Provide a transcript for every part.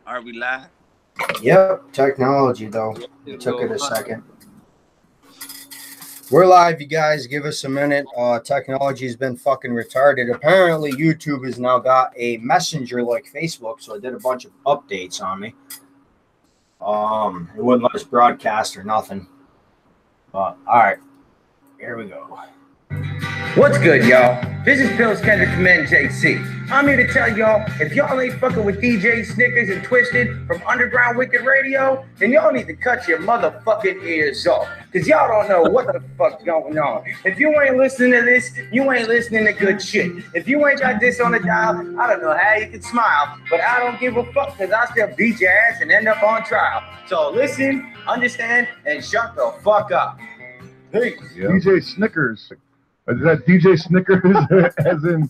Are we live? Yep, technology though. It took it a second. We're live, you guys. Give us a minute. Technology's been fucking retarded. Apparently, YouTube has now got a messenger like Facebook, so it did a bunch of updates on me. It wouldn't let us broadcast or nothing. But all right, here we go. What's good, y'all? This is Phil Kendrick from NJC. I'm here to tell y'all, if y'all ain't fucking with DJ Snickers and Twisted from Underground Wicked Radio, then y'all need to cut your motherfucking ears off. Because y'all don't know what the fuck's going on. If you ain't listening to this, you ain't listening to good shit. If you ain't got this on the dial, I don't know how you can smile, but I don't give a fuck because I still beat your ass and end up on trial. So listen, understand, and shut the fuck up. Hey, yeah. DJ Snickers. Is that DJ Snickers as in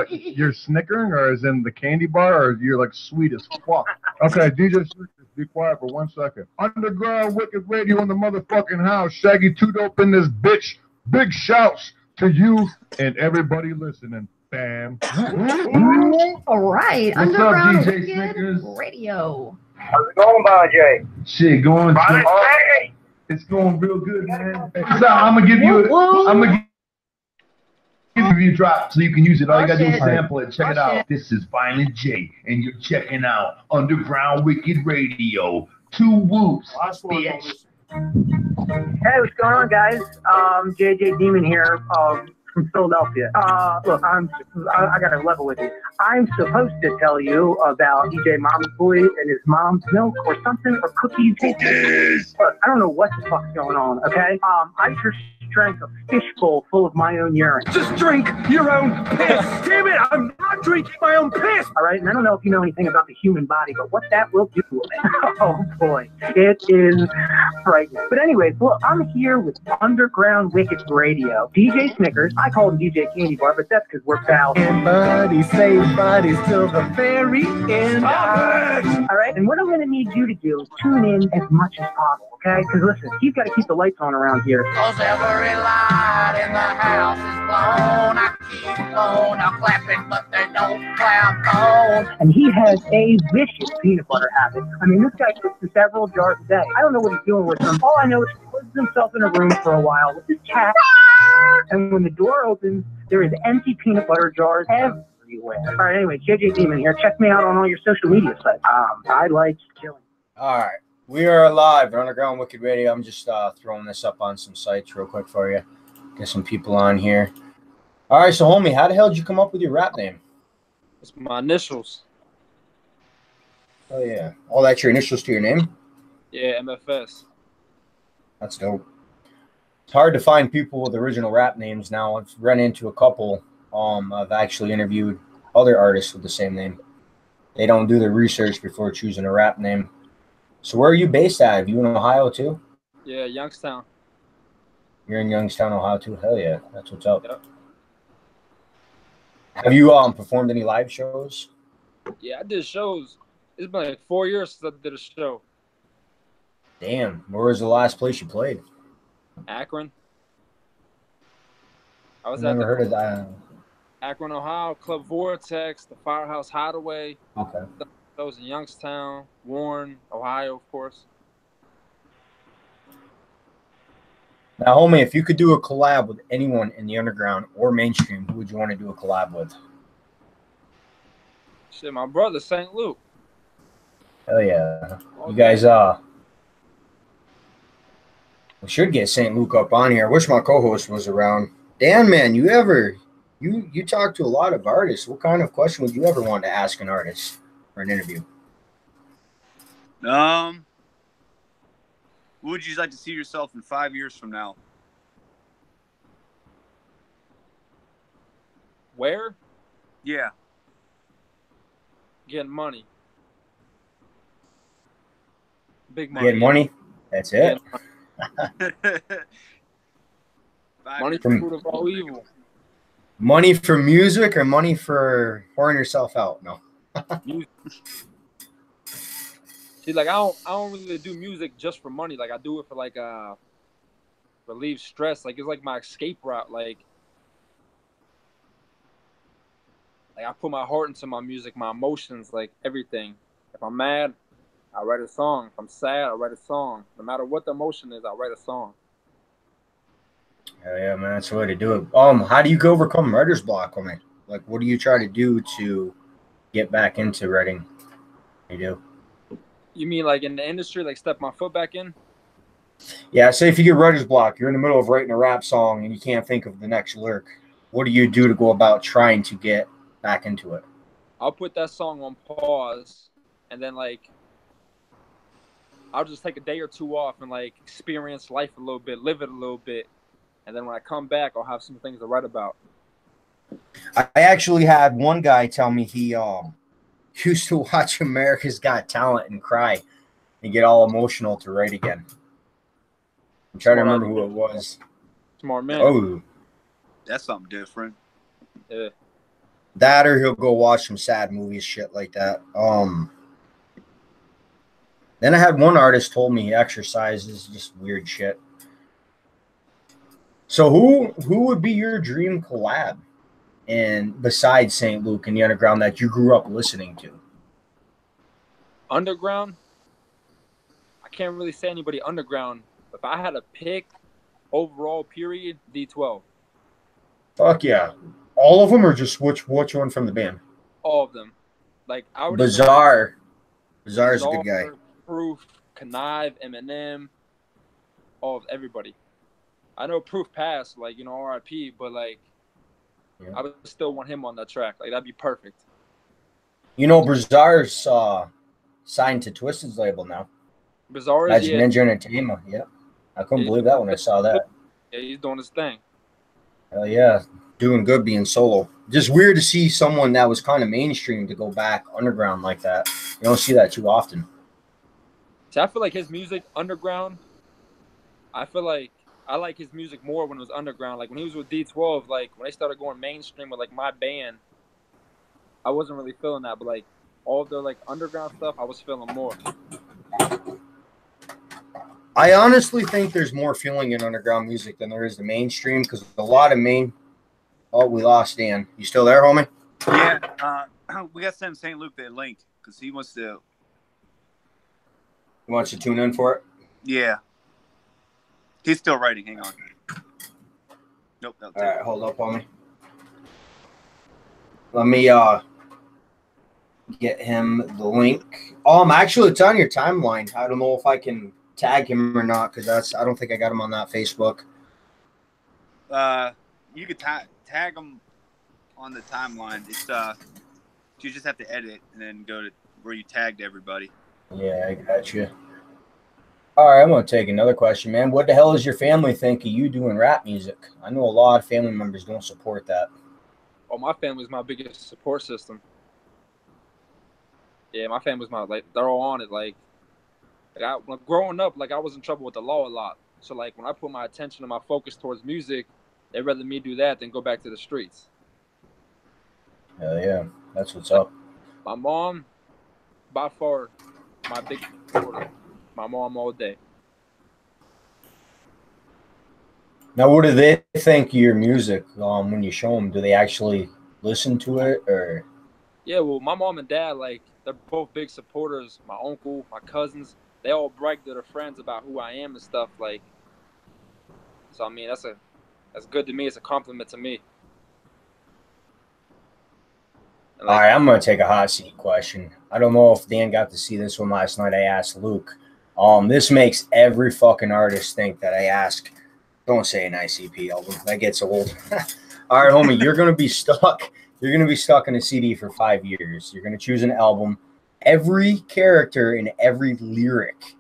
you're snickering, or as in the candy bar, or you're like sweet as fuck? Okay, DJ Snickers, be quiet for 1 second. Underground Wicked Radio in the motherfucking house. Shaggy Two Dope in this bitch. Big shouts to you and everybody listening. Bam. All right, What's Underground up, DJ Wicked Snickers? Radio. How's it going, Bonjay? Shit, going Bonjay! It's going real good, man. So I'm gonna give you a drop so you can use it. All you gotta do is sample it. Check it out. This is Violent J, and you're checking out Underground Wicked Radio. 2 whoops, bitch. Hey, what's going on, guys? JJ Demon here from Philadelphia. Look, I got to level with you. I'm supposed to tell you about DJ Mama's Boy and his mom's milk or something, or cookies. Look, I don't know what the fuck's going on, okay? I just drank a fishbowl full of my own urine. Just drink your own piss. Damn it, I'm not drinking my own piss. All right, and I don't know if you know anything about the human body, but what that will do to it. Oh, boy. It is frightening. But anyways, look, I'm here with Underground Wicked Radio. DJ Snickers, I call him DJ Candy Bar, but that's because we're pals. And buddy, say buddies till the very end. All right, and what I'm going to need you to do is tune in as much as possible, okay? Because listen, he's got to keep the lights on around here. Cause every light in the house is blown. I keep on, I'm clapping, but they don't clap on. And he has a vicious peanut butter habit. I mean, this guy cooks several jars a day. I don't know what he's doing with them. All I know is he closes himself in a room for a while with his cat. And when the door opens, there is empty peanut butter jars everywhere. All right, anyway, JJ Demon here. Check me out on all your social media sites. I like killing. All right. We are live on Underground Wicked Radio. I'm just throwing this up on some sites real quick for you. Get some people on here. All right, so homie, how the hell did you come up with your rap name? It's my initials. Oh yeah. Oh, that's your initials to your name? Yeah, Emeffes. That's dope. It's hard to find people with original rap names now. I've run into a couple. I've actually interviewed other artists with the same name. They don't do their research before choosing a rap name. So where are you based at? Are you in Ohio too? Yeah, Youngstown. You're in Youngstown, Ohio too? Hell yeah. That's what's up. Yep. Have you performed any live shows? Yeah, I did shows. It's been like 4 years since I did a show. Damn. Where was the last place you played? Akron. I never heard of that. Akron, Ohio, Club Vortex, the Firehouse Hideaway. Okay. That was in Youngstown, Warren, Ohio, of course. Now, homie, if you could do a collab with anyone in the underground or mainstream, who would you want to do a collab with? Shit, my brother, St. Luke. Hell yeah. You guys, we should get St. Luke up on here. I wish my co-host was around. Dan, man, you talk to a lot of artists. What kind of question would you ever want to ask an artist for an interview? Would you like to see yourself in 5 years from now? Where? Yeah. Getting money. Big money. Getting money? That's it? Money for food of all evil. Money for music or money for pouring yourself out? No. See, like I don't really do music just for money. Like I do it for like relieve stress. Like it's like my escape route. Like I put my heart into my music, my emotions, like everything. If I'm mad, I write a song. If I'm sad, I write a song. No matter what the emotion is, I write a song. Hell yeah, man, that's the way to do it. How do you overcome writer's block, homie? Like, what do you try to do to get back into writing? You do? You mean like in the industry, like step my foot back in? Yeah, say if you get writer's block, you're in the middle of writing a rap song and you can't think of the next lyric. What do you do to go about trying to get back into it? I'll put that song on pause, and then like I'll just take a day or two off and like experience life a little bit, live it a little bit, and then when I come back, I'll have some things to write about. I actually had one guy tell me he used to watch America's Got Talent and cry and get all emotional to write again. I'm trying to remember who it was. Smart man. Oh, That's something different. Yeah. that or he'll go watch some sad movies, shit like that. Then I had one artist told me he exercises, just weird shit. So who would be your dream collab? And besides St. Luke and the Underground that you grew up listening to? Underground? I can't really say anybody underground. If I had to pick overall period, D12. Fuck yeah. All of them or just which one from the band? All of them. Like I would Bizarre. Bizarre is a good guy. Proof, Connive, Eminem, all of everybody. I know Proof passed, like, you know, RIP, but like Yeah. I would still want him on that track. Like that'd be perfect. You know, Bizarre's signed to Twisted's label now. Bizarre is Magic Ninja Entertainment. Yep. I couldn't believe that when I saw that. Yeah, he's doing his thing. Hell yeah. Doing good being solo. Just weird to see someone that was kind of mainstream to go back underground like that. You don't see that too often. See, I feel like his music underground. I feel like I like his music more when it was underground. Like when he was with D12, like when they started going mainstream with like my band, I wasn't really feeling that. But like all of their like underground stuff, I was feeling more. I honestly think there's more feeling in underground music than there is the mainstream because a lot of Oh, we lost Dan. You still there, homie? Yeah, we got to send St. Luke that link because he wants to. He wants to tune in for it? Yeah. He's still writing. Hang on. Nope. All right, hold up, homie. Let me get him the link. Actually, it's on your timeline. I don't know if I can tag him or not because I don't think I got him on that Facebook. You could tag him on the timeline. It's you just have to edit and then go to where you tagged everybody. Yeah, I got you. All right, I'm going to take another question, man. What the hell does your family think of you doing rap music? I know a lot of family members don't support that. Oh, my family's my biggest support system. Yeah, my family's they're all on it. Like growing up, like I was in trouble with the law a lot. So like when I put my attention and my focus towards music, they'd rather me do that than go back to the streets. Hell yeah, that's what's up. My mom, by far, my big supporter. My mom all day. Now, what do they think of your music when you show them? Do they actually listen to it or? Yeah, well, my mom and dad, like, they're both big supporters. My uncle, my cousins, they all brag to their friends about who I am and stuff. Like, so I mean, that's good to me. It's a compliment to me. All right, I'm going to take a hot seat question. I don't know if Dan got to see this one last night. I asked Luke. This makes every fucking artist think that I ask, don't say an ICP album. That gets old. All right, homie, you're going to be stuck. You're going to be stuck in a CD for 5 years. You're going to choose an album. Every character and every lyric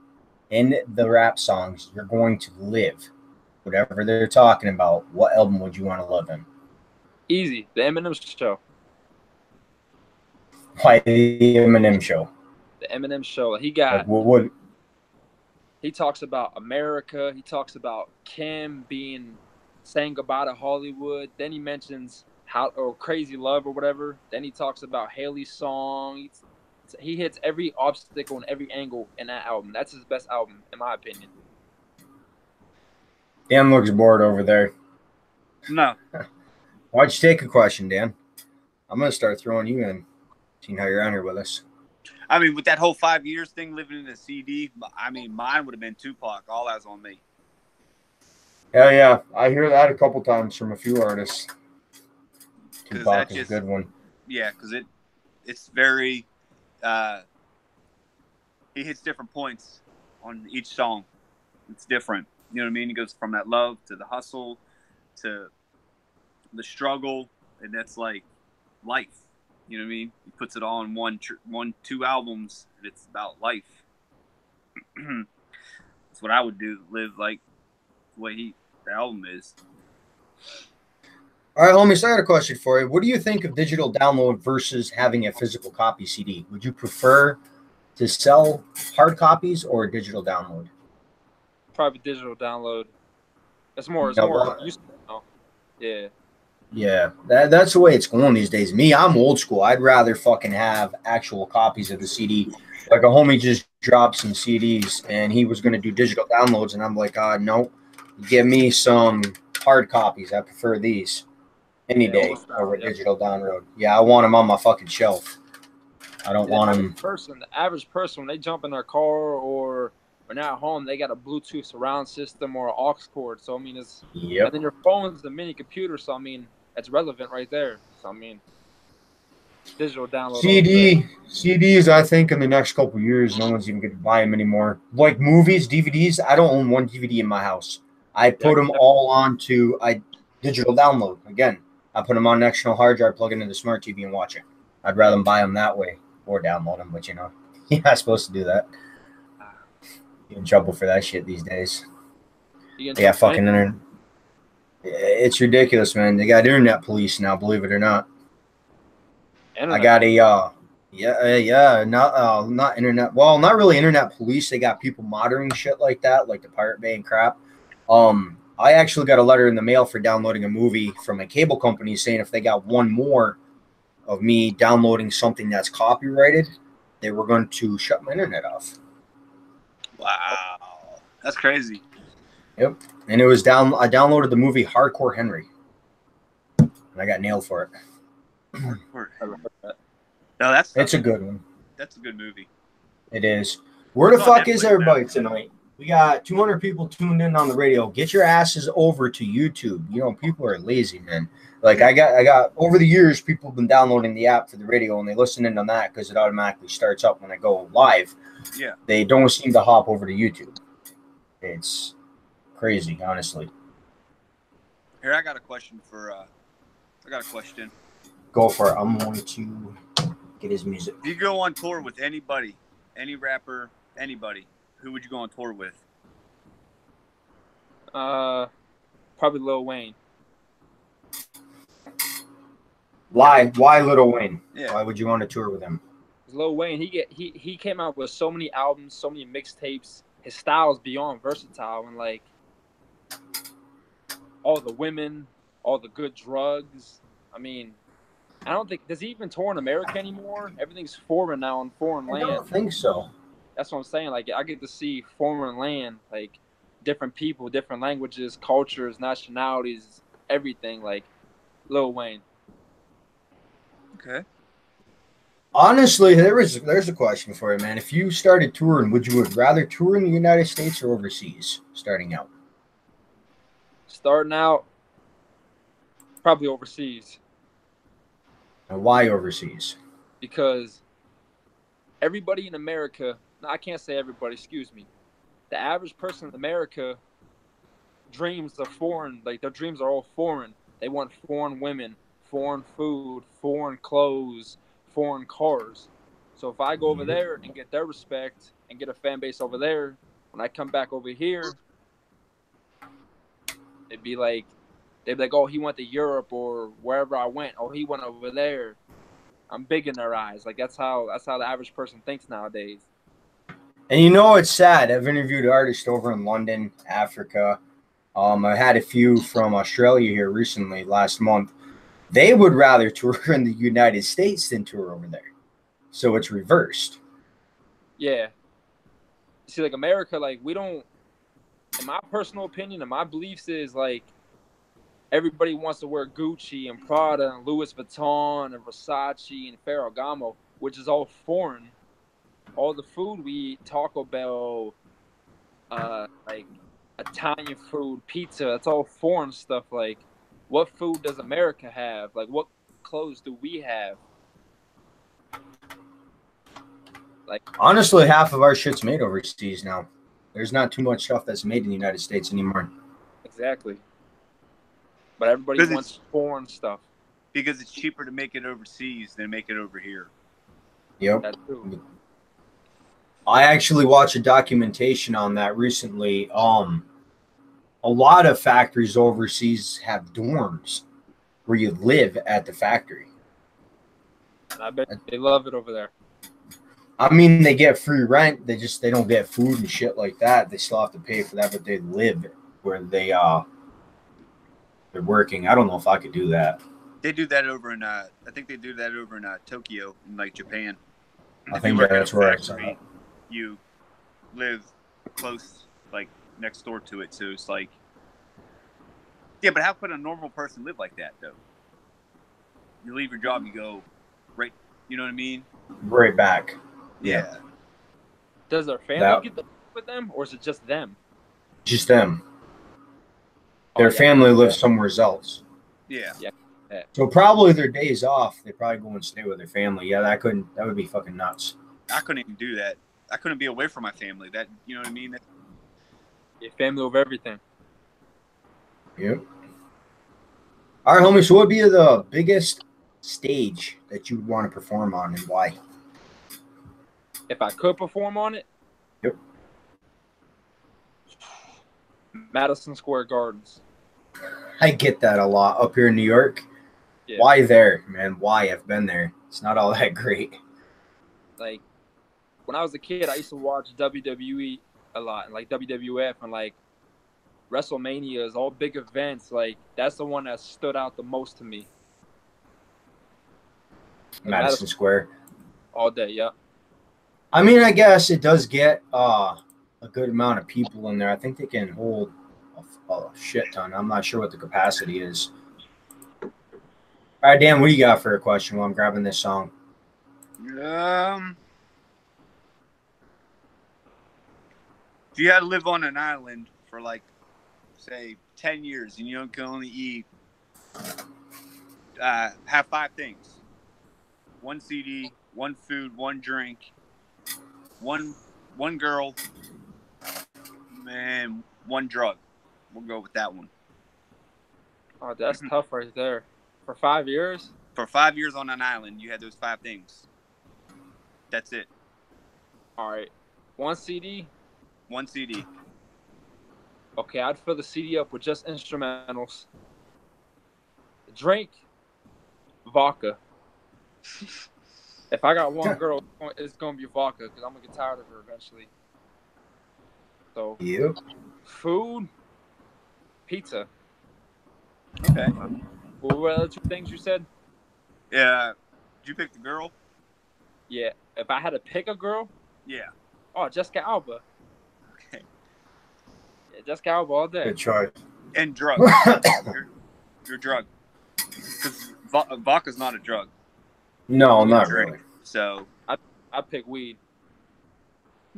in the rap songs, you're going to live. Whatever they're talking about, what album would you want to live in? Easy. The Eminem Show. Why the Eminem Show? The Eminem Show. He got. Like, what? He talks about America. He talks about Kim saying goodbye to Hollywood. Then he mentions Crazy Love or whatever. Then he talks about Haley's song. He hits every obstacle and every angle in that album. That's his best album, in my opinion. Dan looks bored over there. No. Why'd you take a question, Dan? I'm going to start throwing you in, seeing how you're on here with us. I mean, with that whole 5 years thing, living in a CD, I mean, mine would have been Tupac. All Eyes on Me. Hell yeah, I hear that a couple times from a few artists. Because Tupac that is a just, good one. yeah, because it's very, he hits different points on each song. It's different. You know what I mean? He goes from that love to the hustle to the struggle, and that's like life. You know what I mean? He puts it all in two albums, and it's about life. That's what I would do. Live like the way the album is. All right, homies, I got a question for you. What do you think of digital download versus having a physical copy CD? Would you prefer to sell hard copies or a digital download? Probably digital download. It's more. It's Yeah, more well, useful now. Yeah. Yeah, that's the way it's going these days. Me, I'm old school. I'd rather fucking have actual copies of the CD. Like a homie just dropped some CDs and he was going to do digital downloads, and I'm like, no, give me some hard copies. I prefer these any day old style, over yep. digital download. Yeah, I want them on my fucking shelf. I don't want them. The average person, when they jump in their car or when they're at home, they got a Bluetooth surround system or an aux cord. So I mean, it's Yep. And then your phone's the mini computer. So I mean, it's relevant right there. So I mean, digital download. CDs. I think in the next couple of years, no one's even going to buy them anymore. Like movies, DVDs. I don't own one DVD in my house. I put them all onto digital download. Again, I put them on an external hard drive, plug it into the smart TV, and watch it. I'd rather buy them that way or download them. But you're not supposed to do that. You're in trouble for that shit these days. Yeah, fucking internet. It's ridiculous, man. They got internet police now, believe it or not. I got not internet. Well, not really internet police. They got people monitoring shit like that, like the Pirate Bay and crap. I actually got a letter in the mail for downloading a movie from a cable company saying if they got one more of me downloading something that's copyrighted, they were going to shut my internet off. Wow, that's crazy. Yep, and it was I downloaded the movie Hardcore Henry, and I got nailed for it. No, it's a good one. That's a good movie. It is. Where the fuck is everybody tonight? We got 200 people tuned in on the radio. Get your asses over to YouTube. You know, people are lazy, man. Like I got over the years, people have been downloading the app for the radio and they listen in on that because it automatically starts up when I go live. Yeah. They don't seem to hop over to YouTube. It's crazy, honestly. Here, I got a question Go for it. I'm going to get his music. If you go on tour with anybody, any rapper, anybody, who would you go on tour with? Probably Lil Wayne. Why Lil Wayne? Yeah. Why would you want to tour with him? Lil Wayne, he came out with so many albums, so many mixtapes. His style is beyond versatile, and like all the women, all the good drugs. I mean, I don't think, does he even tour in America anymore? Everything's foreign now on foreign land. I don't think so. That's what I'm saying. Like, I get to see foreign land, like different people, different languages, cultures, nationalities, everything. Like Lil Wayne. Okay. Honestly, there's a question for you, man. If you started touring, would you rather tour in the United States or overseas? Starting out, probably overseas. And why overseas? Because everybody in America, no, I can't say everybody, excuse me. The average person in America dreams of foreign, like their dreams are all foreign. They want foreign women, foreign food, foreign clothes, foreign cars. So if I go over there and get their respect and get a fan base over there, when I come back over here, they'd be like, oh, he went to Europe or wherever I went. Oh, he went over there. I'm big in their eyes. Like that's how the average person thinks nowadays. And you know, it's sad. I've interviewed artists over in London, Africa. I had a few from Australia here recently, last month. They would rather tour in the United States than tour over there. So it's reversed. Yeah. See, like America, like we don't, in my personal opinion and my beliefs is like everybody wants to wear Gucci and Prada and Louis Vuitton and Versace and Ferragamo, which is all foreign. all the food we eat, Taco Bell, like Italian food, pizza, that's all foreign stuff. Like, what food does America have? Like, what clothes do we have? Like, honestly, half of our shit's made overseas now. There's not too much stuff that's made in the United States anymore. exactly. But everybody Because wants foreign stuff. Because it's cheaper to make it overseas than make it over here. Yep. That's true. I actually watched a documentation on that recently. A lot of factories overseas have dorms where you live at the factory. And I bet they love it over there. I mean, they get free rent. They don't get food and shit like that. They still have to pay for that, but they live where they're working. I don't know if I could do that. They do that over in I think they do that over in Tokyo, in like Japan. I If think you work at that's a where I saw factory, that. you live close, like next door to it. So it's like, yeah, but how could a normal person live like that though? You leave your job, you go right. You know what I mean? Right back. Yeah. Does their family That- get the with them, or is it just them? Just them. Oh, Their yeah. family lives somewhere else. Yeah. So probably their days off, they probably go and stay with their family. Yeah, that would be fucking nuts. I couldn't even do that. I couldn't be away from my family. That, you know what I mean? Your family over everything. Yep. All right, homie. So what would be the biggest stage that you would want to perform on, and why? If I could perform on it, Yep. Madison Square Gardens. I get that a lot up here in New York. Yeah. Why there, man? Why? I've been there. It's not all that great. Like, when I was a kid, I used to watch WWE a lot, and like WWF, and like WrestleManias, all big events. Like, that's the one that stood out the most to me. Madison Square. All day, yeah. I mean, I guess it does get a good amount of people in there. I think they can hold a shit ton. I'm not sure what the capacity is. All right, Dan, what do you got for a question while I'm grabbing this song? If you had to live on an island for like, say, 10 years and you can only eat, have 5 things: 1 CD, 1 food, 1 drink, one girl, and 1 drug. We'll go with that one. Oh, that's tough right there. For 5 years? For 5 years on an island, you had those 5 things. That's it. All right. 1 CD? 1 CD. Okay, I'd fill the CD up with just instrumentals. Drink, vodka. If I got one girl, it's going to be vodka because I'm going to get tired of her eventually. So, Yep. food, pizza. Okay. What were the other 2 things you said? Yeah. Did you pick the girl? Yeah. If I had to pick a girl, Yeah. oh, Jessica Alba. Okay. Yeah, Jessica Alba all day. Good choice. And drug. your drug. Because vodka's not a drug. No, not Drink. really. So, I'd pick weed.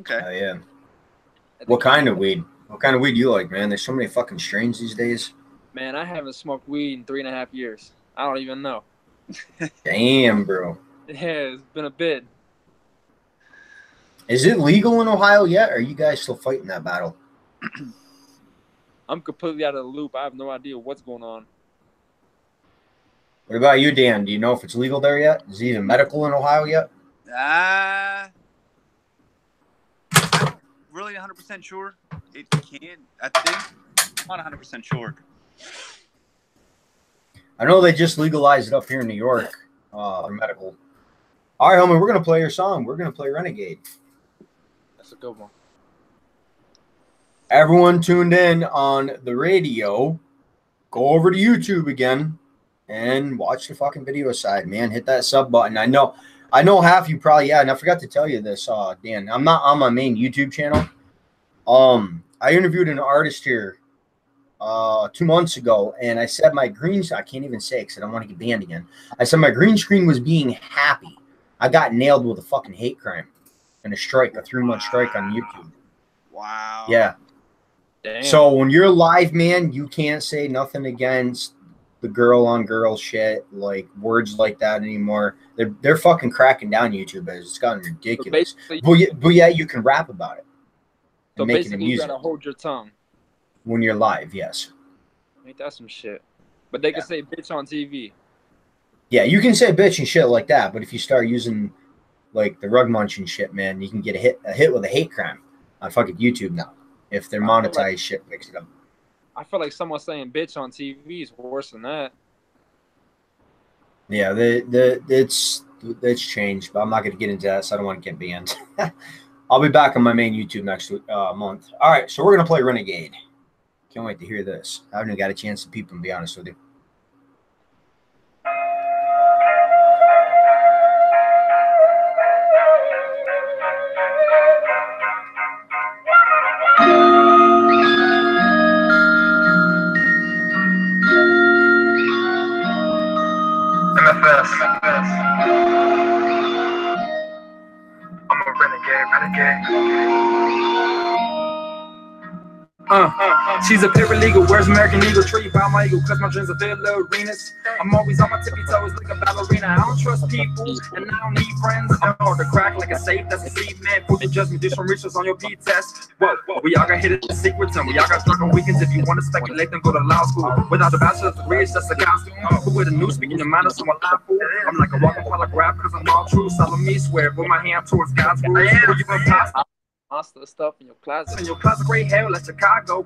okay. Oh, yeah. I think- What kind of weed? What kind of weed do you like, man? There's so many fucking strains these days. Man, I haven't smoked weed in 3.5 years. I don't even know. Damn, bro. Yeah, it's been a bit. Is it legal in Ohio yet? Or are you guys still fighting that battle? I'm completely out of the loop. I have no idea what's going on. What about you, Dan? Do you know if it's legal there yet? Is it even medical in Ohio yet? Really 100% sure it can. I think. Not 100% sure. I know they just legalized it up here in New York for medical. All right, homie, we're going to play your song. We're going to play Renegade. That's a good one. Everyone tuned in on the radio, go over to YouTube again and watch the fucking video side, man. Hit that sub button. I know half you probably, and I forgot to tell you this, Dan. I'm not on my main YouTube channel. I interviewed an artist here 2 months ago, and I said my green, I can't even say it because I don't want to get banned again. I said my green screen was being happy. I got nailed with a fucking hate crime. and a 3-month strike on YouTube. Wow. Yeah. Damn. So when you're live, man, you can't say nothing against the girl on girl shit, like words like that anymore. They're fucking cracking down YouTube. It's gotten ridiculous. But yeah, you can rap about it. So make it basically, you music gotta hold your tongue when you're live. Yes. Ain't that some shit? But they can say bitch on TV. Yeah, you can say bitch and shit like that, but if you start using like the rug munching shit, man, you can get a hit with a hate crime on fucking YouTube now. If their monetized shit picks it up. I feel like someone saying bitch on TV is worse than that. Yeah, it's changed, but I'm not going to get into that, so I don't want to get banned. I'll be back on my main YouTube next month. All right, so we're going to play Renegade. Can't wait to hear this. I haven't even got a chance to peep them, to be honest with you. Emeffes. I'm a renegade. She's a paralegal, wears American Eagle, tree by my eagle, cause my dreams are filled with arenas. I'm always on my tippy toes like a ballerina. I don't trust people, and I don't need friends. I'm hard to crack like a safe, that's a seed, man. Put the judgment, do some research on your P-test. Whoa, we all got hidden secrets, and we all got struggle weekends. If you want to speculate, then go to law school. Without a bachelor's degree, it's just a costume. Who with a new speaking your mind of someone lie for? I'm like a walking polygraph, cause I'm all true. Follow me, swear, with my hand towards God's will. Where you gonna pass? Monster stuff in your closet. In your closet, great hell, that's Chicago.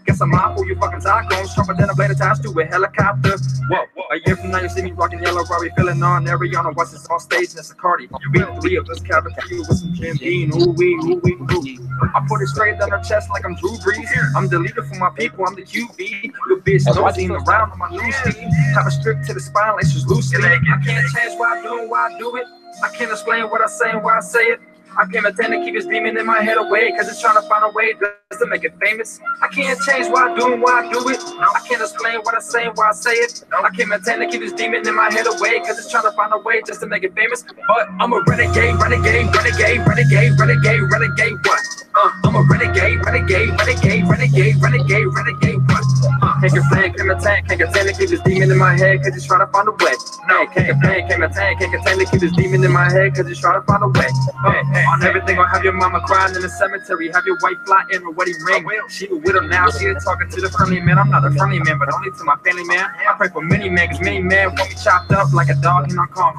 Guess I'm out for you fucking tacos. Sharper than a blade attached to a helicopter. Whoa, a year from now you see me rocking yellow, Robbie feeling on Ariana. Watch this on stage, and it's a Cardi. You beat 3 of us, cavity with some Jim Dean. Ooh wee. I put it straight down her chest like I'm Drew Brees. I'm the leader for my people, I'm the QB. Your bitch nosing around on my loose team. Have a strip to the spine like she's loose. I can't change why I do it. I can't explain what I say and why I say it. I can't pretend to keep this demon in my head away, cause it's trying to find a way just to make it famous. I can't change why I do it. I can't explain what I say and why I say it. I can't pretend to keep this demon in my head away, cause it's trying to find a way just to make it famous. But I'm a renegade, what? I'm a renegade, what? Can't complain, can't pretend to keep this demon in my head, cause it's trying to find a way. No, can't complain, can't pretend to keep this demon in my head, cause it's trying to find a way. On everything, I'll have your mama crying in the cemetery, have your wife fly in her wedding ring. She a widow now, she is talking to the friendly man. I'm not a friendly man, but only to my family man. I pray for many men, cause many men want me chopped up like a dog in Hong Kong.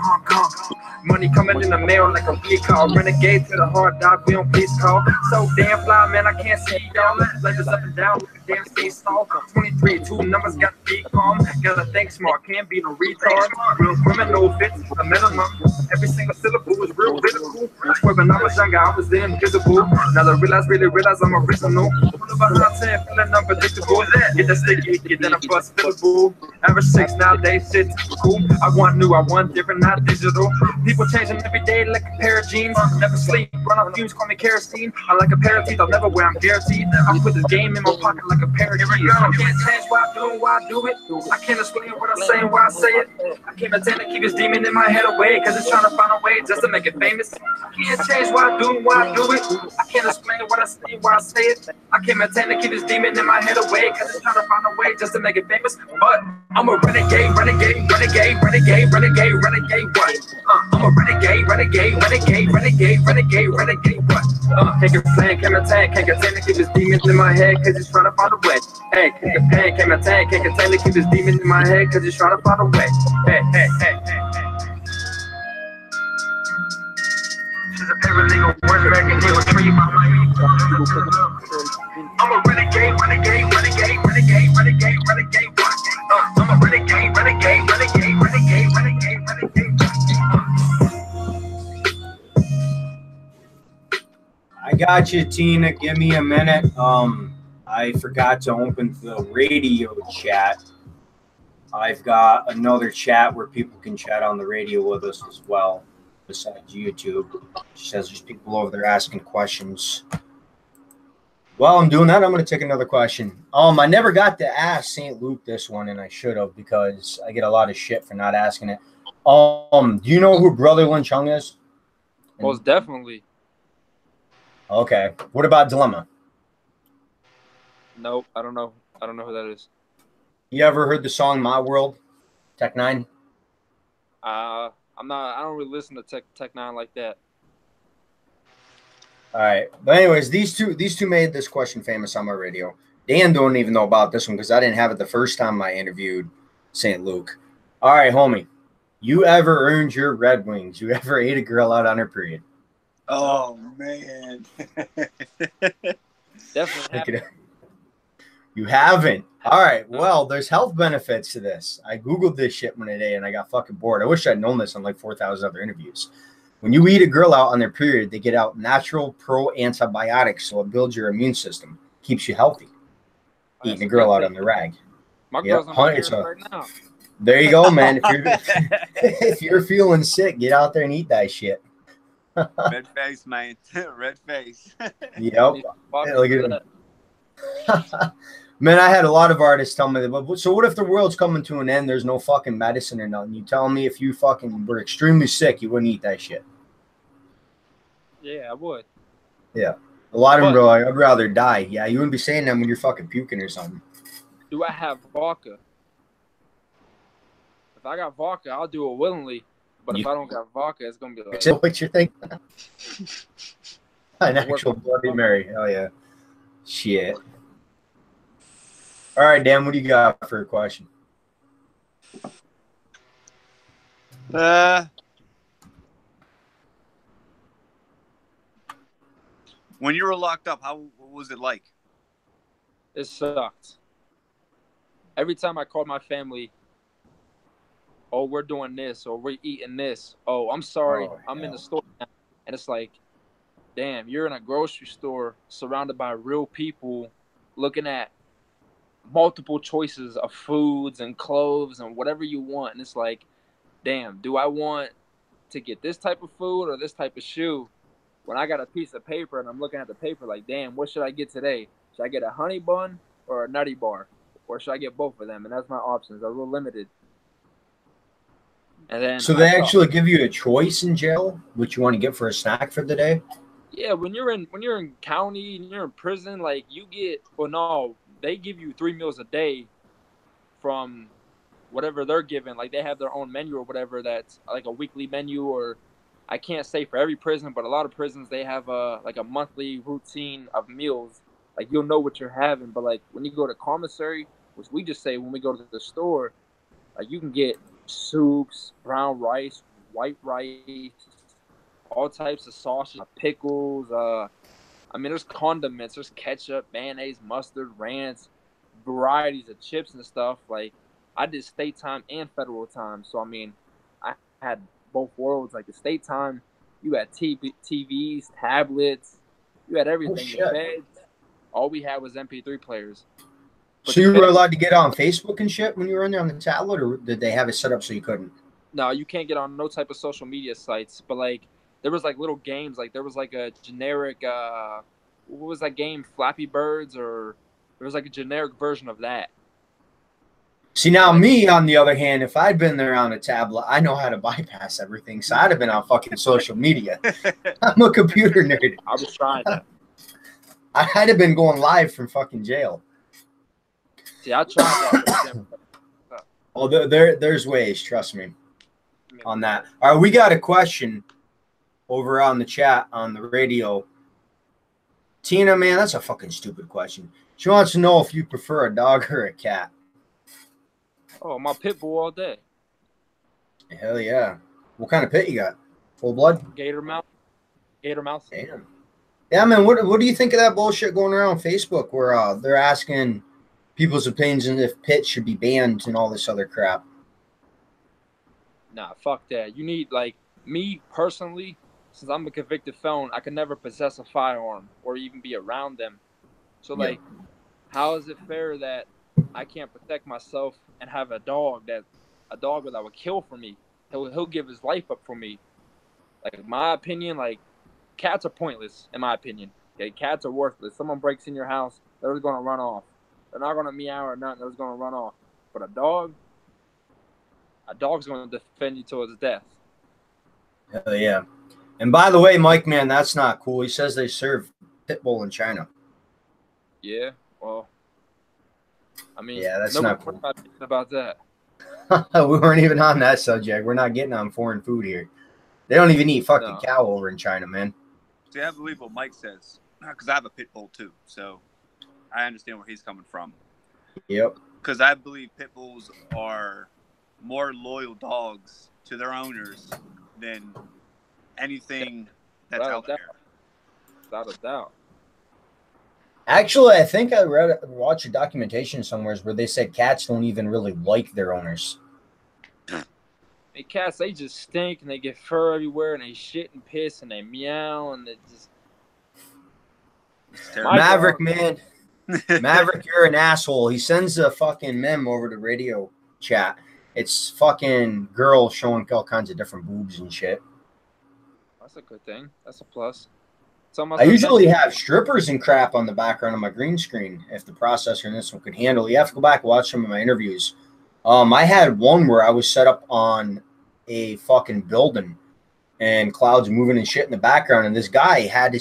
Money coming in the mail like a recall. Renegade to the hard dog, we don't please call. So damn fly, man, I can't see y'all. Life is up and down, damn stay stall. 23, 2 numbers, got to be calm. Gotta think smart, can't be no retard. Real criminal fits a minimum. Every single syllable is real critical. When I was younger, I was invisible. Now I really realize I'm original. About 10, feeling unpredictable. Get that sticky, get that a bust fillable. Average 6 nowadays, shit cool. I want new, I want different, not digital. People changing every day like a pair of jeans. Never sleep, run on fumes, call me kerosene. I like a pair of teeth, I'll never wear, I'm guaranteed. I put this game in my pocket like a pair of keys. I can't change why I do it. I can't explain what I say and why I say it. I can't pretend to keep this demon in my head away, cause it's trying to find a way just to make it famous. I can't change why I do it. I can't explain what I say and why I say it. I can't pretend to keep this demon in my head away, cause it's trying to find a way just to make it famous. But I'm a renegade, what? I'm a renegade, what? Can't complain, can't pretend to keep this demon in my head, cause it's trying to find a way. Hey, can't complain, can't pretend to keep this demon in my head, cause it's trying to find a way. Hey. She's a paralegal, words American Eagle, tree by my eagle. I'm a renegade, what? I'm a renegade. I got you, Tina. Give me a minute. I forgot to open the radio chat. I've got another chat where people can chat on the radio with us as well, besides YouTube. She says there's people over there asking questions. While I'm doing that, I'm going to take another question. I never got to ask St. Luke this one, and I should have, because I get a lot of shit for not asking it. Do you know who Brother Lynn Chung is? Most definitely. Okay. What about Dilemma? Nope, I don't know. I don't know who that is. You ever heard the song My World? Tech Nine? I'm not. I don't really listen to Tech Nine like that. All right. But anyways, these two made this question famous on my radio. Dan don't even know about this one because I didn't have it the first time I interviewed St. Luke. All right, homie. You ever earned your Red Wings? You ever ate a girl out on her period? Oh man. Definitely haven't. You haven't? All right. Well, there's health benefits to this. I Googled this shit one day and I got fucking bored. I wish I'd known this on like 4,000 other interviews. When you eat a girl out on their period, they get out natural pro-antibiotics, so it builds your immune system, keeps you healthy. Eating a girl out on the rag. My girl's on my period right now. There you go, man. If you're feeling sick, get out there and eat that shit. Red face, man. Red face. Yep. Look at him. Man, I had a lot of artists tell me that. But so what if the world's coming to an end? There's no fucking medicine or nothing. You tell me if you fucking were extremely sick, you wouldn't eat that shit. Yeah, I would. Yeah. A lot of them go like, I'd rather die. Yeah, you wouldn't be saying that when you're fucking puking or something. Do I have vodka? If I got vodka, I'll do it willingly. But if I don't got vodka, it's gonna be like. So what you think? An actual Bloody Mary. Hell yeah. Shit. All right, Dan, what do you got for a question? When you were locked up, what was it like? It sucked. Every time I called my family, oh, we're doing this, or we're eating this. Oh, I'm sorry, I'm in the store now. And it's like, damn, you're in a grocery store surrounded by real people looking at multiple choices of foods and clothes and whatever you want. And it's like, damn, do I want to get this type of food or this type of shoe? When I got a piece of paper and I'm looking at the paper like, damn, what should I get today? Should I get a honey bun or a nutty bar? Or should I get both of them? And that's my options. They're a little limited. And then so they actually give you a choice in jail, what you want to get for a snack for the day? Yeah, when you're in county and you're in prison, like you get they give you 3 meals a day from whatever they're given. Like they have their own menu or whatever that's like a weekly menu, or I can't say for every prison, but a lot of prisons they have a monthly routine of meals. Like you'll know what you're having, but like when you go to commissary, which we just say when we go to the store, like you can get soups, brown rice, white rice, all types of sauces, pickles. I mean, there's condiments, there's ketchup, mayonnaise, mustard, ranch, varieties of chips and stuff. Like I did state time and federal time, so I mean, I had both worlds. Like the state time, you had TVs, tablets, you had everything. The beds. All we had was MP3 players. But so you were allowed to get on Facebook and shit when you were in there on the tablet, or did they have it set up so you couldn't? No, you can't get on no type of social media sites. But like, there was like little games. Like there was like a generic, what was that game? Flappy Birds, or there was like a generic version of that. See, now me, on the other hand, if I'd been there on a tablet, I know how to bypass everything. So I'd have been on fucking social media. I'm a computer nerd. I was trying that. I'd have been going live from fucking jail. See, I tried that. Oh, there's ways, trust me, on that. All right, we got a question over on the chat on the radio. Tina, man, that's a fucking stupid question. She wants to know if you prefer a dog or a cat. Oh, my pit bull all day. Hell yeah. What kind of pit you got? Full blood? Gator mouth. Gator mouth. Damn. Yeah, man, what do you think of that bullshit going around Facebook where they're asking people's opinions and if pits should be banned and all this other crap? Nah, fuck that. You need, like, me personally, since I'm a convicted felon, I can never possess a firearm or even be around them. So, like, how is it fair that I can't protect myself and have a dog that would kill for me? He'll give his life up for me. Like, in my opinion, like, cats are pointless, in my opinion. Okay, cats are worthless. Someone breaks in your house, they're just going to run off. They're not going to meow or nothing. They're just going to run off. But a dog's going to defend you till its death. Hell yeah. And by the way, Mike, man, that's not cool. He says they serve pit bull in China. Yeah, well, I mean, Yeah, that's no, not we're cool. not thinking about that. We weren't even on that subject. We're not getting on foreign food here. They don't even eat fucking No. cow over in China, man. See, I believe what Mike says because I have a pit bull too, so I understand where he's coming from. Yep. Because I believe pit bulls are more loyal dogs to their owners than anything that's Without out a there. doubt. Without a doubt. Actually, I think I watched a documentation somewhere where they said cats don't even really like their owners. And cats, they just stink and they get fur everywhere and they shit and piss and they meow and they just. My Maverick, dog- man. Maverick, you're an asshole. He sends a fucking meme over to radio chat. It's fucking girls showing all kinds of different boobs and shit. That's a good thing. That's a plus. It's almost I usually have strippers and crap on the background of my green screen if the processor in this one could handle it. You have to go back and watch some of my interviews. I had one where I was set up on a fucking building and clouds moving and shit in the background, and this guy had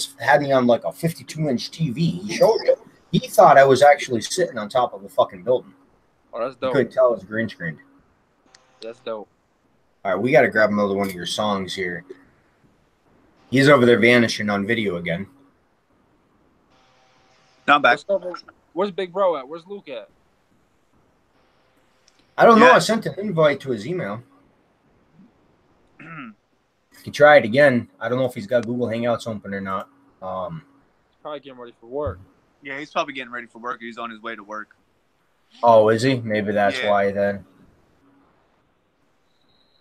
me on like a 52-inch TV. He showed it. He thought I was actually sitting on top of a fucking building. Oh, that's You dope. couldn't tell it was green screened. That's dope. All right, we got to grab another one of your songs here. He's over there vanishing on video again. Not back. Where's Big Bro at? Where's Luke at? I don't know. Yeah. I sent an invite to his email. You can try it again. I don't know if he's got Google Hangouts open or not. He's probably getting ready for work. Yeah, he's probably getting ready for work. He's on his way to work. Oh, is he? Maybe that's Yeah. why then.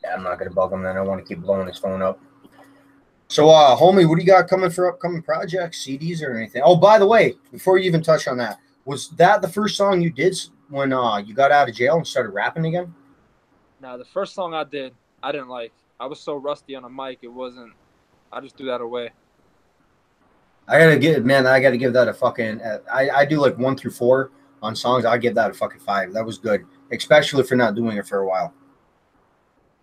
Yeah, I'm not going to bug him then. I want to keep blowing his phone up. So, homie, what do you got coming for upcoming projects, CDs or anything? Oh, by the way, before you even touch on that, was that the first song you did when you got out of jail and started rapping again? Now, the first song I did, I didn't like. I was so rusty on a mic, it wasn't. I just threw that away. I got to give that a fucking, I do like 1 through 4 on songs. I give that a fucking 5. That was good, especially for not doing it for a while.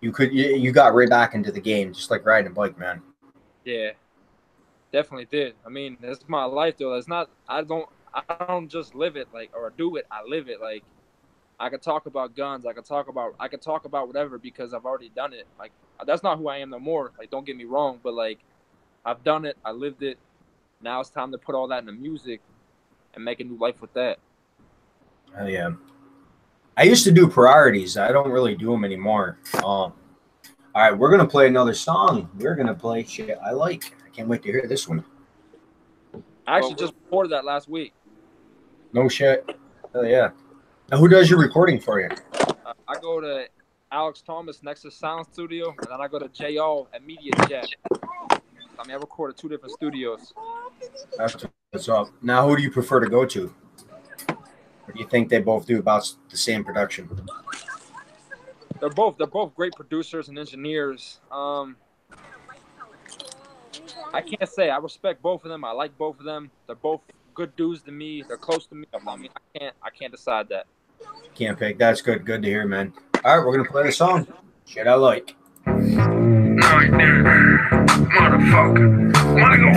You got right back into the game, just like riding a bike, man. Yeah, definitely did. I mean, it's my life though. It's not. I don't just live it or do it. I live it. Like, I could talk about guns. I could talk about whatever because I've already done it. Like, that's not who I am no more. Like, don't get me wrong, but like, I've done it. I lived it. Now it's time to put all that into music and make a new life with that. Oh yeah. I used to do priorities. I don't really do them anymore. All right, we're gonna play another song. We're gonna play shit I like. I can't wait to hear this one. I actually just recorded that last week. No shit. Oh yeah. Now, who does your recording for you? I go to Alex Thomas Nexus Sound Studio, and then I go to JL at Media Jet. I mean, I recorded 2 different studios. That's what's up. Now, who do you prefer to go to? Or do you think they both do about the same production? They're both great producers and engineers. I can't say I respect both of them. I like both of them. They're both good dudes to me. They're close to me. I mean, I can't decide that. Can't pick. That's good. Good to hear, man. All right, we're gonna play the song. Shit I like. Motherfucker. Michael.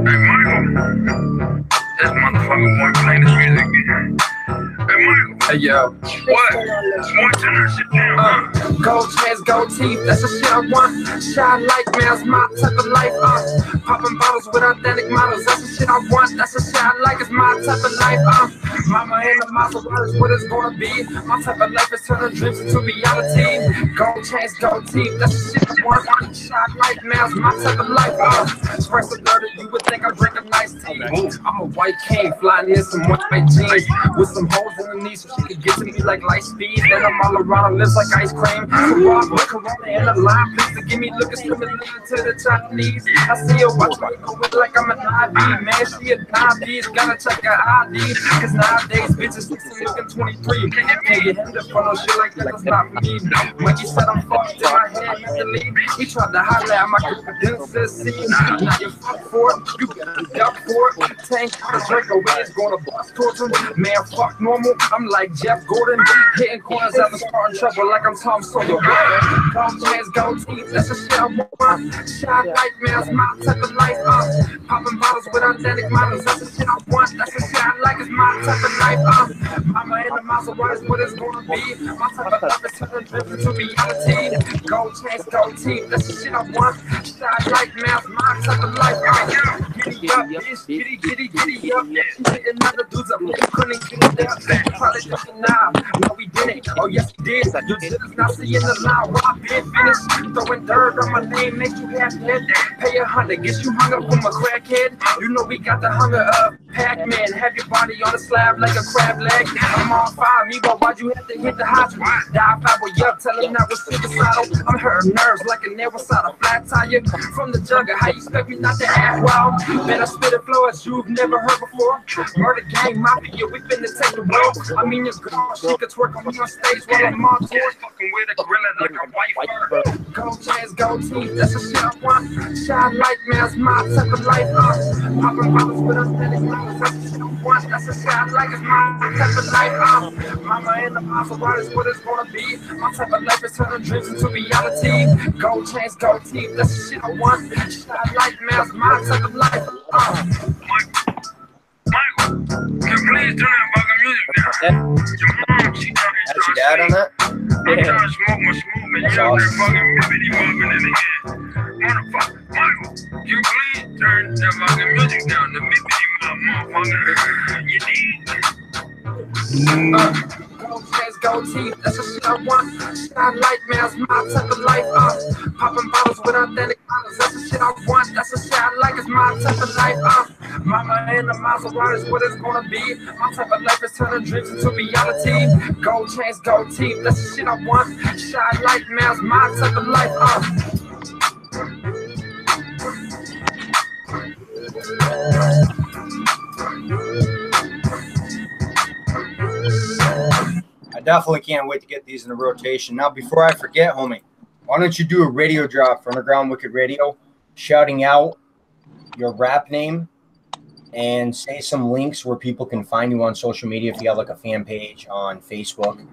Hey, Michael. This motherfucker boy playing this music again. Hey, Michael. Hey, yo. What? Turn that shit down. Gold chains, gold teeth, that's the shit I want. Shine like man's my type of life. Popping bottles with authentic models, that's the shit I want. That's the shit I like, it's my type of life. Mama in the Maserati is what it's gonna be. My type of life is turning dreams into reality. Gold chains, gold teeth, that's the shit I want. Shine like man's my type of life. Express alerted, you would think I drink a nice tea. I'm a white king, flying in some white jeans with some holes in the knees so she can get to me like light speed. And I'm all around her lips like ice cream. So I'm with Corona in the line, please to give me looking swimming to the Chinese. I see her watch me go with like I'm an IV. Man, she a diabetes, gotta check her ID. Cause nowadays these bitches looking 23. Can't get hemmed up for no shit like that, that's not for me. Mikey said I'm fucked in my head mentally. He tried to holler at my condenser scene. Now you fuck for it, you gotta duck for it. Tank the drink away, it's gonna bust towards him. Man, fuck normal, I'm like Jeff Gordon. Hitting corners out the starting trouble like I'm Tom Sawyer. Come chance, go teeth, that's the shit I want. Shot like man, it's my type of life. Popping bottles with authentic models, that's the shit I want. That's the shit I like, it's my type of life. Mama in the mouth, so what is what it's gonna be? My type of life is turning driven to reality. Go chance, go teeth, that's the shit I want. Shot like man, it's my type of life. Giddy up, bitch, giddy, giddy, giddy up. She hitting other dudes up, nigga couldn't get it up. Probably thinking, nah, no we didn't. Oh yes we did. You just not seeing the line where I been finished. Throwing dirt on my name, make you happy. Pay 100, get you hung up from a crackhead. You know we got the hunger up. Pac-Man, have your body on a slab like a crab leg. I'm on fire, me, but why'd you have to hit the hydrant? Die five, well, yup, tell him that was suicidal. I'm hurting nerves like a nail inside a flat tire. From the jungle, how you expect me not to act wild? Better spit a flow as you've never heard before. Murder gang, mafia, we finna take the world. I mean, your girl, she could twerk on me on stage while I'm on tour. Fucking with a gorilla like a white fur. Go chance, go teeth, that's the shit I want. Shine like man, it's my type of life. Popping bottles with authentic models, that's the shit I want. That's the shit I like, it's my type of life. Mama in the house, what is what it's gonna be? My type of life is turning dreams into reality. Go chance, go teeth, that's the shit I want. Shine like man, it's my type of life. Michael, can you please turn that fucking music down? Your mom, she talking That's your dad on that? I'm trying to smoke my smoke, and you're out there fucking bibbity bobbing in the head. Motherfucker, Michael, can you please turn that fucking music down? The bibbity motherfucker, you need. Go chance, go teeth, that's the shit I want. Shine like man, it's my type of life. Popping bottles with authentic models, that's the shit I want. That's the shit I like, it's my type of life. Mama in the mouth, so what is what it's gonna be? My type of life is turning dreams into reality. Go chance, go teeth, that's the shit I want. Shine like man, it's my type of life. I definitely can't wait to get these in a rotation. Now, before I forget, homie, why don't you do a radio drop for Underground Wicked Radio, shouting out your rap name and say some links where people can find you on social media if you have like a fan page on Facebook.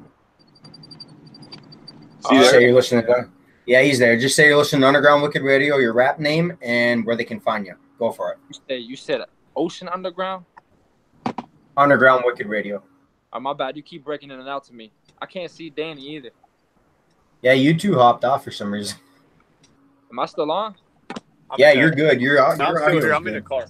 Just say you're listening to Yeah, he's there. Just say you're listening to Underground Wicked Radio, your rap name, and where they can find you. Go for it. You said Ocean Underground? Underground Wicked Radio. Oh, my bad. You keep breaking in and out to me. I can't see Danny either. Yeah, you two hopped off for some reason. Am I still on? Yeah, you're good. You're out. I'm still here. I'm in the car.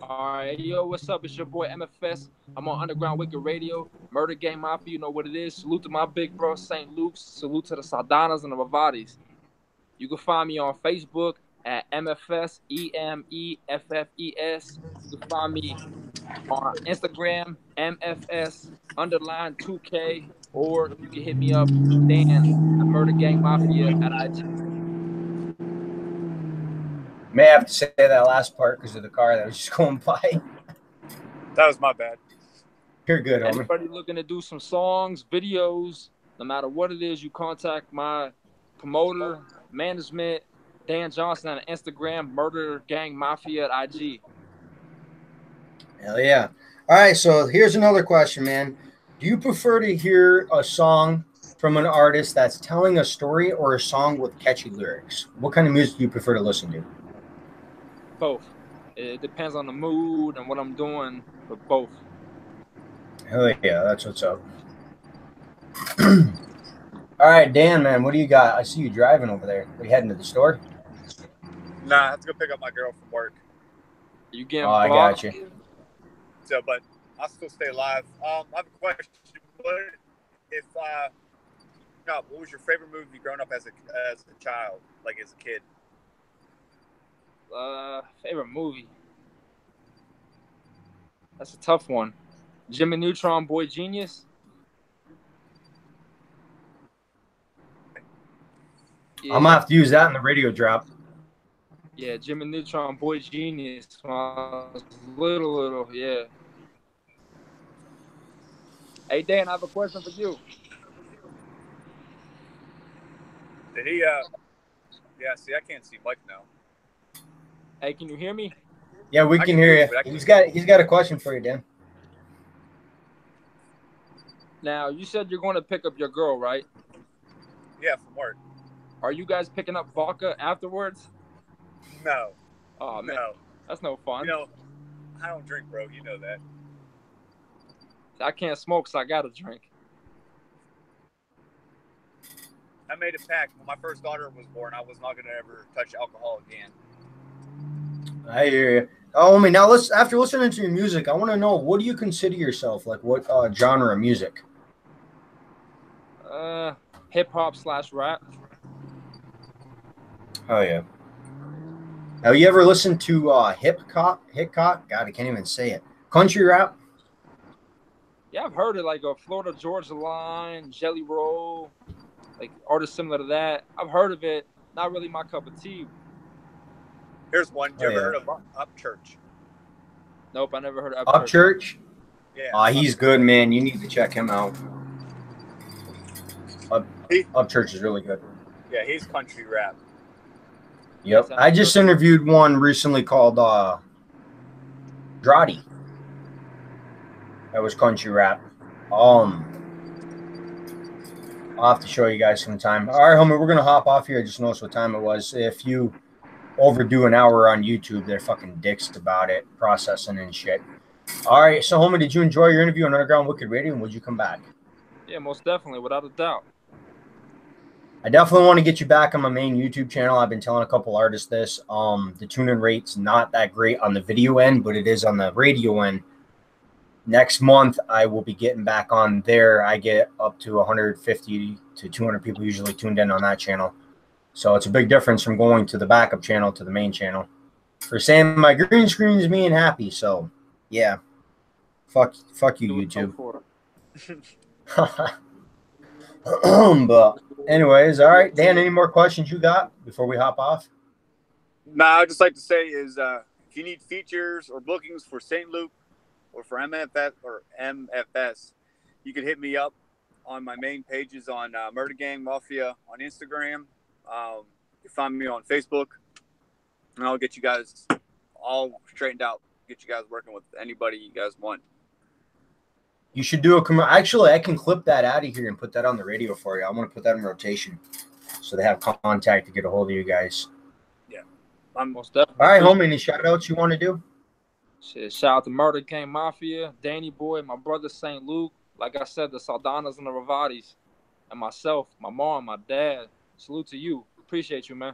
All right, yo, what's up? It's your boy Emeffes. I'm on Underground Wicked Radio. Murder Gang Mafia, you know what it is. Salute to my big bro, St. Luke's. Salute to the Saldanas and the Ravadis. You can find me on Facebook at Emeffes, Emeffes. You can find me on Instagram, MFS_2K, or you can hit me up, Dan, at Murder Gang Mafia at IG. May have to say that last part because of the car that was just going by. That was my bad. You're good, homie. Anybody looking to do some songs, videos, no matter what it is, you contact my promoter, management, Dan Johnson on Instagram, Murder Gang Mafia at IG. Hell yeah. All right, so here's another question, man. Do you prefer to hear a song from an artist that's telling a story or a song with catchy lyrics? What kind of music do you prefer to listen to? Both. It depends on the mood and what I'm doing, but both. Hell yeah, that's what's up. All right, Dan, man, what do you got? I see you driving over there. Are you heading to the store? Nah, I have to go pick up my girl from work. You getting I got you. So, but I'll still stay alive. I have a question. What was your favorite movie growing up as a child, like as a kid? Favorite movie? That's a tough one. Jimmy Neutron, Boy Genius. Yeah. I'm gonna have to use that in the radio drop. Yeah, Jimmy Neutron, Boy Genius. When I was little, yeah. Hey Dan, I have a question for you. Did he? Yeah. See, I can't see Mike now. Hey, can you hear me? Yeah, we can hear you. He's got a question for you, Dan. Now, you said you're going to pick up your girl, right? Yeah, from work. Are you guys picking up vodka afterwards? No. Oh man, No. that's no fun. You know, I don't drink, bro. You know that. I can't smoke, so I gotta drink. I made a pact when my first daughter was born. I was not gonna ever touch alcohol again. I hear you. Oh, I mean, now after listening to your music, I want to know, what do you consider yourself? Like, what genre of music? Hip hop / rap. Oh yeah. Have you ever listened to hip hop? God, I can't even say it. Country rap? Yeah, I've heard it, like a Florida Georgia Line, Jelly Roll, like artists similar to that. I've heard of it. Not really my cup of tea. Here's one. You ever heard of Upchurch? Nope, I never heard of Upchurch. Yeah. He's good, man. You need to check him out. Upchurch is really good. Yeah, he's country rap. Yep. I just interviewed one recently called Droddy. That was country rap. I'll have to show you guys sometime. All right, homie, we're gonna hop off here. I just noticed what time it was. If you overdo an hour on YouTube, they're fucking dicks about it, processing and shit. All right, so homie, did you enjoy your interview on Underground Wicked Radio, and would you come back? Yeah, most definitely, without a doubt. I definitely want to get you back on my main YouTube channel. I've been telling a couple artists this. The tune-in rate's not that great on the video end, but it is on the radio end. Next month, I will be getting back on there. I get up to 150 to 200 people usually tuned in on that channel. So it's a big difference from going to the backup channel to the main channel. For saying my green screen is being happy. So, yeah. Fuck you, YouTube. But anyways, all right. Dan, any more questions you got before we hop off? I'd just like to say is if you need features or bookings for St. Luke or for MFS, you can hit me up on my main pages on Murder Gang Mafia on Instagram. You can find me on Facebook, and I'll get you guys all straightened out, get you guys working with anybody you guys want. You should do a commercial. Actually, I can clip that out of here and put that on the radio for you. I want to put that in rotation so they have contact to get a hold of you guys. Yeah. I'm most definitely. All right, homie, any shout-outs you want to do? Shit, shout out to Murder Gang Mafia, Danny Boy, my brother St. Luke, like I said, the Saldanas and the Ravadis, and myself, my mom, my dad. Salute to you. Appreciate you, man.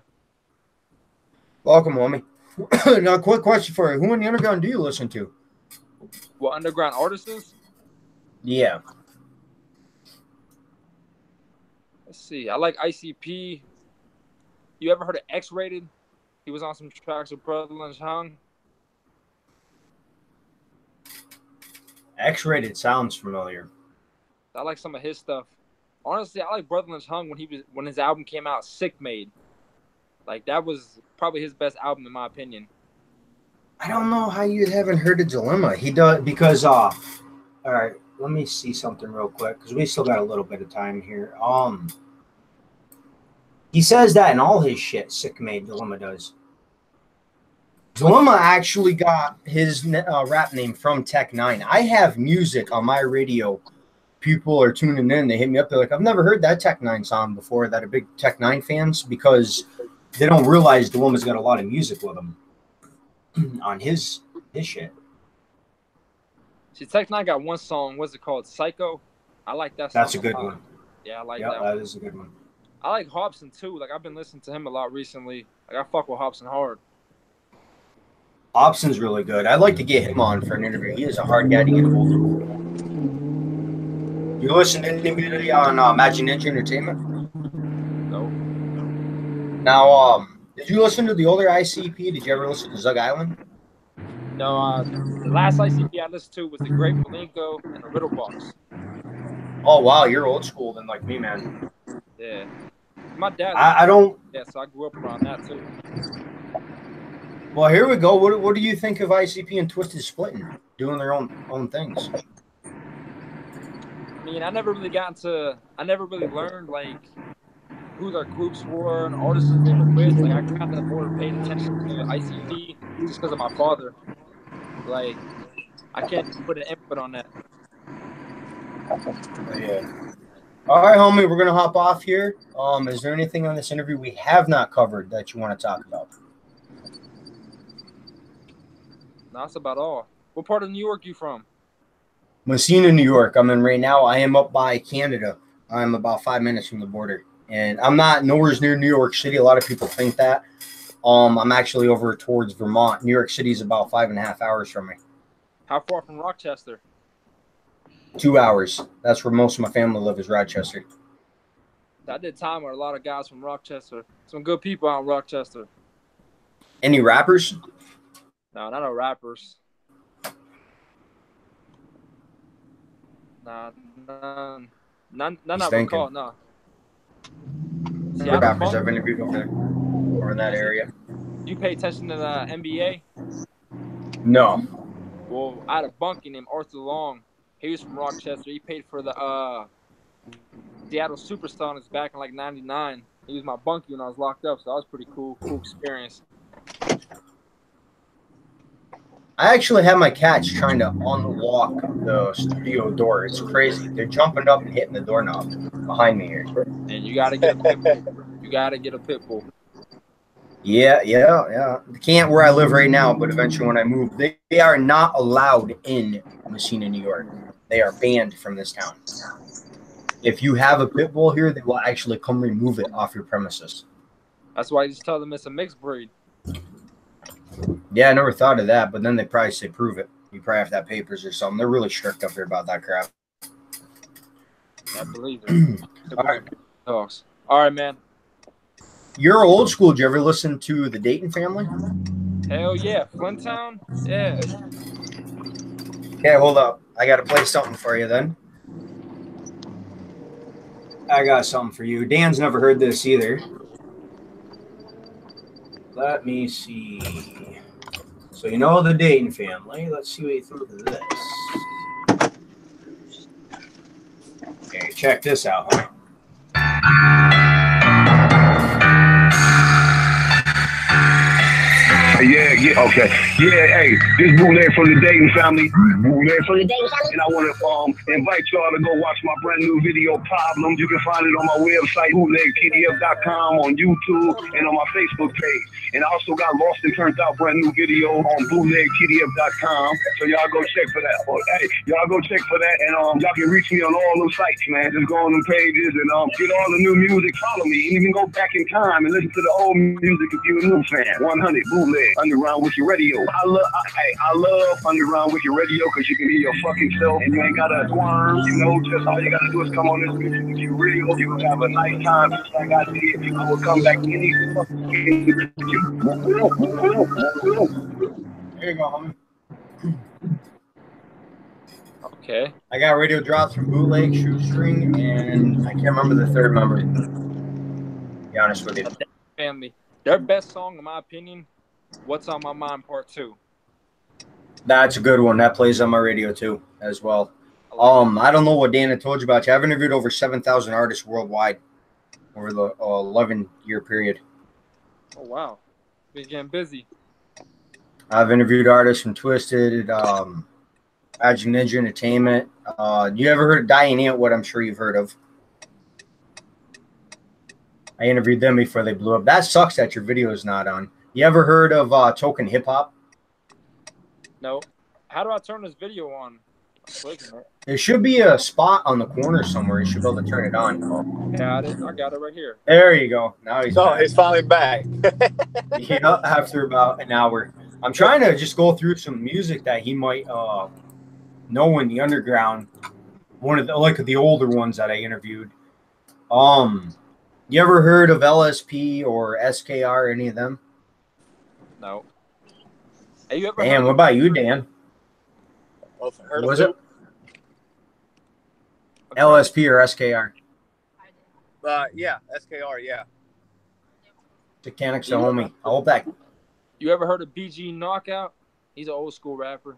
Welcome, homie. Now, quick question for you. Who in the underground do you listen to? What underground artists? Yeah. Let's see. I like ICP. You ever heard of X-Rated? He was on some tracks with Brother Lynch Hung. X-Rated sounds familiar. I like some of his stuff. Honestly, I like Brother Lynch Hung when his album came out, Sick Made. Like, that was probably his best album in my opinion. I don't know how you haven't heard of Dilemma. He does, because all right, let me see something real quick because we still got a little bit of time here. He says that in all his shit, Sick Made, Dilemma does. Dilemma actually got his rap name from Tech 9. I have music on my radio. People are tuning in. They hit me up. They're like, I've never heard that Tech 9 song before, that are big Tech 9 fans, because they don't realize Dilemma's got a lot of music with him on his shit. See, Tech 9 got one song. What's it called? Psycho. I like that song. That's a good one. Yeah, I like that one. That is a good one. I like Hobson, too. Like, I've been listening to him a lot recently. Like, I fuck with Hobson hard. Hobson's really good. I'd like to get him on for an interview. He is a hard guy to get hold of. You listen to anybody on Imagine Ninja Entertainment? No. Now, did you listen to the older ICP? Did you ever listen to Zug Island? No, the last ICP I listened to was the Great Malenko and the Riddle Box. Oh, wow. You're old school then, like me, man. Yeah. My dad. I don't. Yeah, so I grew up around that, too. Well, here we go. What do you think of ICP and Twisted splitting, doing their own things? mean, I never really learned like who their groups were and artists they were with. Like I kind of more paid attention to ICP just because of my father. Like I can't put an input on that. Yeah. All right, homie, we're gonna hop off here. Is there anything on this interview we have not covered that you want to talk about? No, that's about all. What part of New York you from? Messina, New York. I'm in right now. I am up by Canada. I'm about 5 minutes from the border, and I'm not nowhere near New York City. A lot of people think that. I'm actually over towards Vermont. New York City is about 5.5 hours from me. How far from Rochester? 2 hours. That's where most of my family live, is Rochester. I did time with a lot of guys from Rochester. Some good people out in Rochester. Any rappers? No, not no rappers. Nah, none I recall, no. See, What rappers I've interviewed over there or in that area? You pay attention to the NBA? No. Well, I had a bunkie named Arthur Long. He was from Rochester. He paid for the Seattle Supersonics back in like '99. He was my bunkie when I was locked up, so that was pretty cool experience. I actually have my cats trying to unlock the studio door. It's crazy. They're jumping up and hitting the doorknob behind me here. And you gotta get a pit bull. You gotta get a pit bull. Yeah. They can't where I live right now, but eventually when I move, they are not allowed in Messina, New York. They are banned from this town. If you have a pit bull here, they will actually come remove it off your premises. That's why you just tell them it's a mixed breed. Yeah, I never thought of that, but then they probably say prove it. You probably have to have papers or something. They're really strict up here about that crap. I believe it. All right. Dogs. All right, man. You're old school. Did you ever listen to the Dayton Family? Hell yeah. Flinttown? Yeah. Okay, hold up. I got to play something for you then. I got something for you. Dan's never heard this either. Let me see. So you know the Dayton Family. Let's see what you think of this. Okay, check this out, huh? Yeah, okay. Yeah, hey, this bootleg from the Dayton Family. Bootleg from the Dayton Family. And I want to invite y'all to go watch my brand new video, Problems. You can find it on my website, bootlegtdf.com, on YouTube, and on my Facebook page. And I also got Lost and Turned Out brand new video on bootlegtdf.com. So y'all go check for that. Hey, y'all go check for that, and y'all can reach me on all those sites, man. Just go on them pages and get all the new music. Follow me. And you can go back in time and listen to the old music if you're a new fan. 100 Bootleg. Underground Wiki Radio. I love Underground Wiki Radio because you can be your fucking self and you ain't gotta squirm. You know, just all you gotta do is come on this music with you real. You will have a nice time just like I did. I will come back any fucking. There you go, homie. Okay. I got radio drops from Bootleg, Shoestring, and I can't remember the third member. To be honest with you. Family. Their best song, in my opinion, What's on My Mind Part 2. That's a good one. That plays on my radio too, as well. I don't know what Dana told you about. I've interviewed over 7,000 artists worldwide over the 11-year period. Oh wow, been getting busy. I've interviewed artists from Twisted, Magic Ninja Entertainment. You ever heard of Dying Ant? What I'm sure you've heard of. I interviewed them before they blew up. That sucks that your video is not on. You ever heard of Token Hip Hop? No. How do I turn this video on? There should be a spot on the corner somewhere. You should be able to turn it on. Got it. I got it right here. There you go. Now he's back. He's finally back. Yeah, after about an hour. I'm trying to just go through some music that he might know in the underground. One of the older ones that I interviewed. You ever heard of LSP or SKR, any of them? No. Have you ever Dan, what about you, Dan? What was it? LSP or SKR? Yeah, SKR, yeah. Mechanics to homie. I hope that. You ever heard of BG Knockout? He's an old school rapper.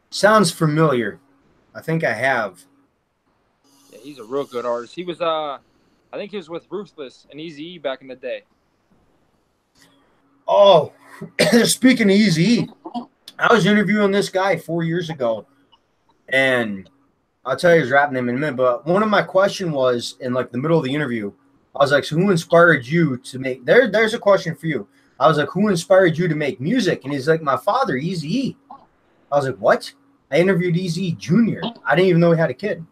Sounds familiar. I think I have. He's a real good artist. He was I think he was with Ruthless and Eazy-E back in the day. Oh, speaking of Eazy-E, I was interviewing this guy 4 years ago, and I'll tell you his rap name in a minute. But one of my question was in like the middle of the interview, I was like, "So who inspired you to make?" There's a question for you. I was like, "Who inspired you to make music?" And he's like, "My father, Eazy-E." I was like, "What?" I interviewed Eazy-E Jr. I didn't even know he had a kid.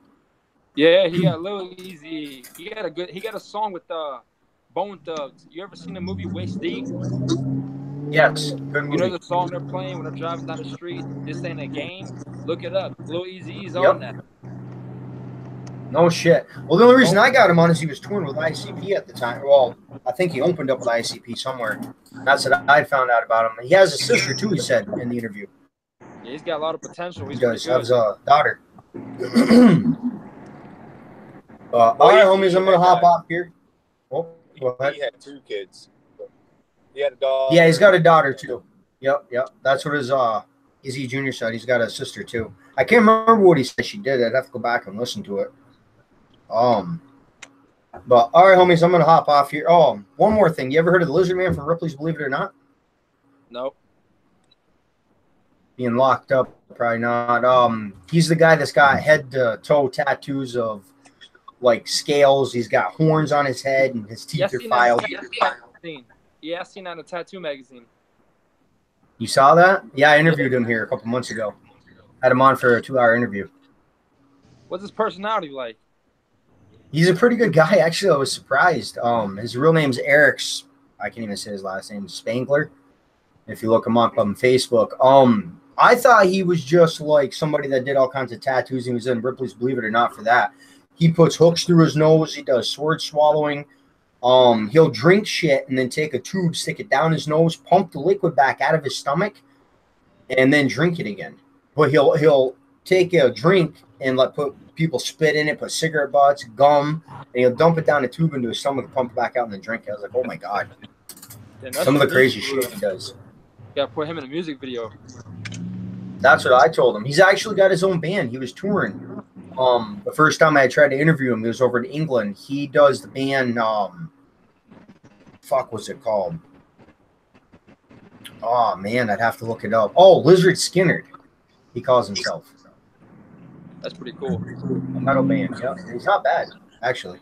Yeah, he got Lil Easy. He got a song with Bone Thugs. You ever seen the movie Waist Deep? Yes, good movie. You know the song they're playing when they're driving down the street? This ain't a game. Look it up. Lil Easy's on that. No shit. Well, the only reason I got him on is he was touring with ICP at the time. Well, I think he opened up with ICP somewhere. That's what I found out about him. He has a sister too, he said in the interview. Yeah, he's got a lot of potential. He does. He has a daughter. All right, homies, I'm gonna hop off here. Oh, go ahead. He had 2 kids. He had a dog. Yeah, he's got a daughter too. Yep. That's what his Eazy Jr. said. He's got a sister too. I can't remember what he said she did. I'd have to go back and listen to it. But all right, homies, I'm gonna hop off here. Oh, one more thing. You ever heard of the Lizard Man from Ripley's Believe It or Not? Nope. Being locked up, probably not. He's the guy that's got head to toe tattoos of like scales. He's got horns on his head and his teeth are filed. Yeah, I seen that in a tattoo magazine. You saw that? Yeah, I interviewed him here a couple months ago. Had him on for a 2-hour interview. What's his personality like? He's a pretty good guy. Actually, I was surprised. His real name's Eric. I can't even say his last name. Spangler. If you look him up on Facebook. I thought he was just like somebody that did all kinds of tattoos. He was in Ripley's Believe It or Not for that. He puts hooks through his nose. He does sword swallowing. He'll drink shit and then take a tube, stick it down his nose, pump the liquid back out of his stomach, and then drink it again. But he'll take a drink and put people spit in it, put cigarette butts, gum, and he'll dump it down the tube into his stomach, pump it back out, and then drink it. I was like, oh my god. Some of the crazy shit he does. Gotta put him in a music video. That's what I told him. He's actually got his own band. He was touring. The first time I tried to interview him, he was over in England. He does the band, fuck, what's it called? Oh, man, I'd have to look it up. Oh, Lizard Skynyrd, he calls himself. That's pretty cool. A metal band, yeah. He's not bad, actually.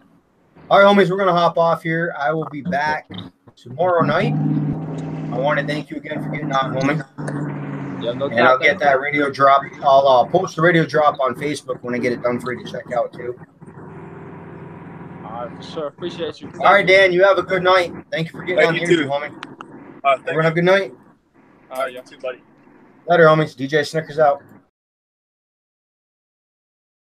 All right, homies, we're going to hop off here. I will be back tomorrow night. I want to thank you again for getting on, homie. Yeah, no and I'll get that radio drop. I'll post the radio drop on Facebook when I get it done for you to check out, too. For sure. Appreciate you. All right, Dan, you have a good night. Thank you for getting on the interview, homie. Everyone have a good night. You too, buddy. Later, homies. DJ Snickers out.